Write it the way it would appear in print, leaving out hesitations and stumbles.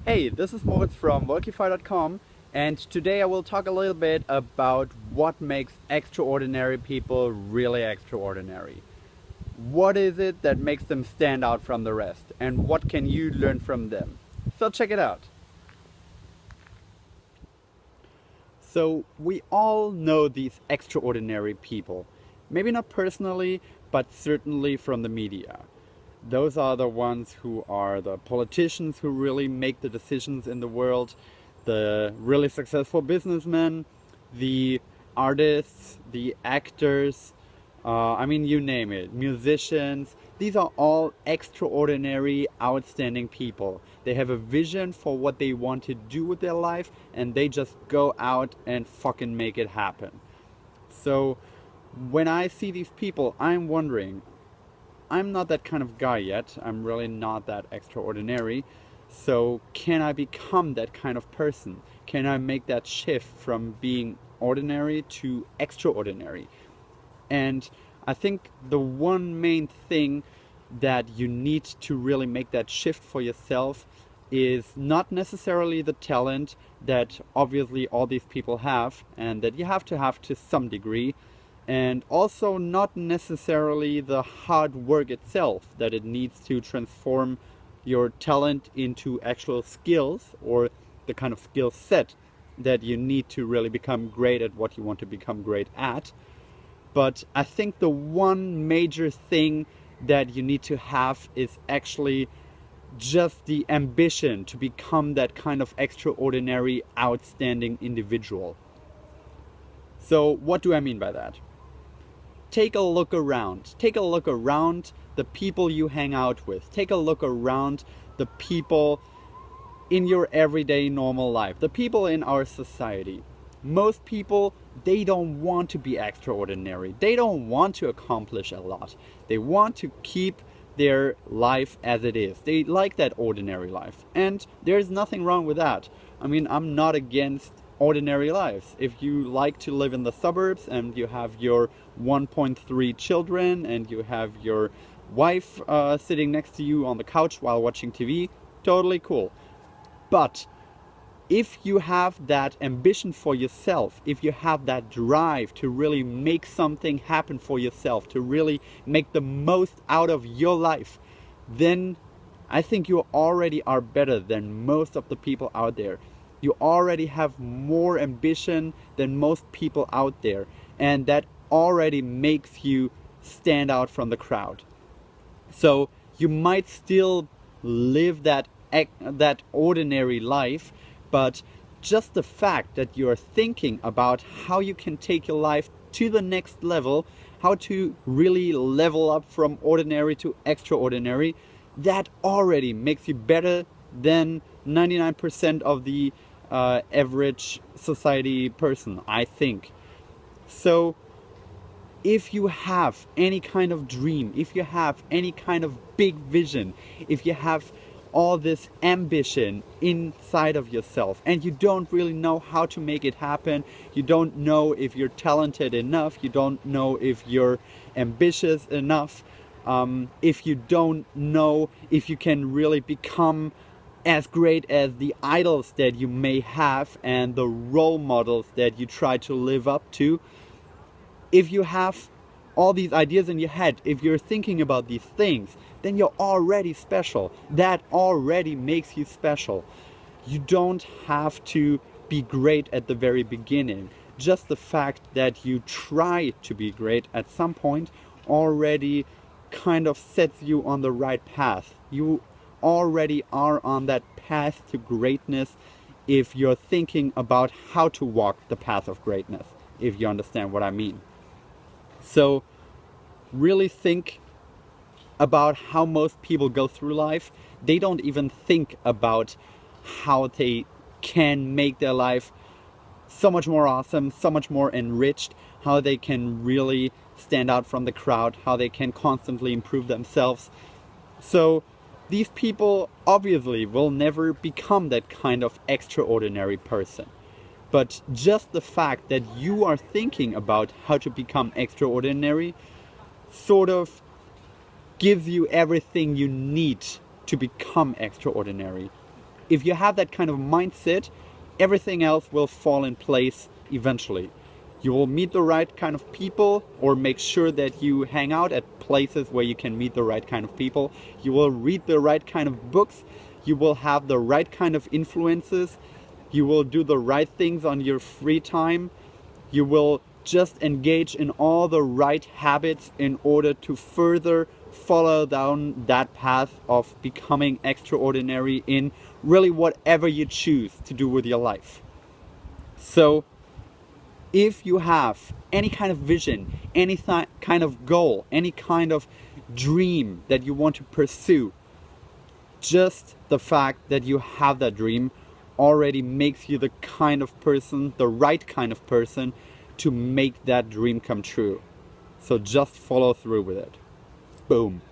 Hey, this is Moritz from Wolkify.com, and today I will talk a little bit about what makes extraordinary people really extraordinary. What is it that makes them stand out from the rest, and what can you learn from them? So check it out. So we all know these extraordinary people. Maybe not personally, but certainly from the media. Those are the ones who are the politicians who really make the decisions in the world, the really successful businessmen, the artists, the actors, you name it, musicians. These are all extraordinary, outstanding people. They have a vision for what they want to do with their life, and they just go out and fucking make it happen. So when I see these people, I'm wondering, I'm not that kind of guy yet. I'm really not that extraordinary. So can I become that kind of person? Can I make that shift from being ordinary to extraordinary? And I think the one main thing that you need to really make that shift for yourself is not necessarily the talent that obviously all these people have and that you have to some degree, and also not necessarily the hard work itself that it needs to transform your talent into actual skills or the kind of skill set that you need to really become great at what you want to become great at. But I think the one major thing that you need to have is actually just the ambition to become that kind of extraordinary, outstanding individual. So what do I mean by that? Take a look around. Take a look around the people you hang out with. Take a look around the people in your everyday normal life, the people in our society. Most people, they don't want to be extraordinary. They don't want to accomplish a lot. They want to keep their life as it is. They like that ordinary life. And there's nothing wrong with that. I mean, I'm not against ordinary lives. If you like to live in the suburbs and you have your 1.3 children and you have your wife sitting next to you on the couch while watching TV, totally cool. But if you have that ambition for yourself, if you have that drive to really make something happen for yourself, to really make the most out of your life, then I think you already are better than most of the people out there. You already have more ambition than most people out there, and that already makes you stand out from the crowd. So you might still live that ordinary life, but just the fact that you're thinking about how you can take your life to the next level, how to really level up from ordinary to extraordinary, that already makes you better than 99% of the average society person, I think. So if you have any kind of dream, if you have any kind of big vision, if you have all this ambition inside of yourself and you don't really know how to make it happen, you don't know if you're talented enough, you don't know if you're ambitious enough, if you don't know if you can really become as great as the idols that you may have and the role models that you try to live up to, if you have all these ideas in your head, if you're thinking about these things, then you're already special. That already makes you special. You don't have to be great at the very beginning. Just the fact that you try to be great at some point already kind of sets you on the right path. You already are on that path to greatness if you're thinking about how to walk the path of greatness, if you understand what I mean. So really think about how most people go through life. They don't even think about how they can make their life so much more awesome, so much more enriched, how they can really stand out from the crowd, how they can constantly improve themselves. So these people obviously will never become that kind of extraordinary person. But just the fact that you are thinking about how to become extraordinary sort of gives you everything you need to become extraordinary. if you have that kind of mindset, everything else will fall in place eventually. You will meet the right kind of people, or make sure that you hang out at places where you can meet the right kind of people. You will read the right kind of books. You will have the right kind of influences. You will do the right things on your free time. You will just engage in all the right habits in order to further follow down that path of becoming extraordinary in really whatever you choose to do with your life. So if you have any kind of vision, any kind of goal, any kind of dream that you want to pursue, just the fact that you have that dream already makes you the kind of person, the right kind of person to make that dream come true. So just follow through with it. Boom.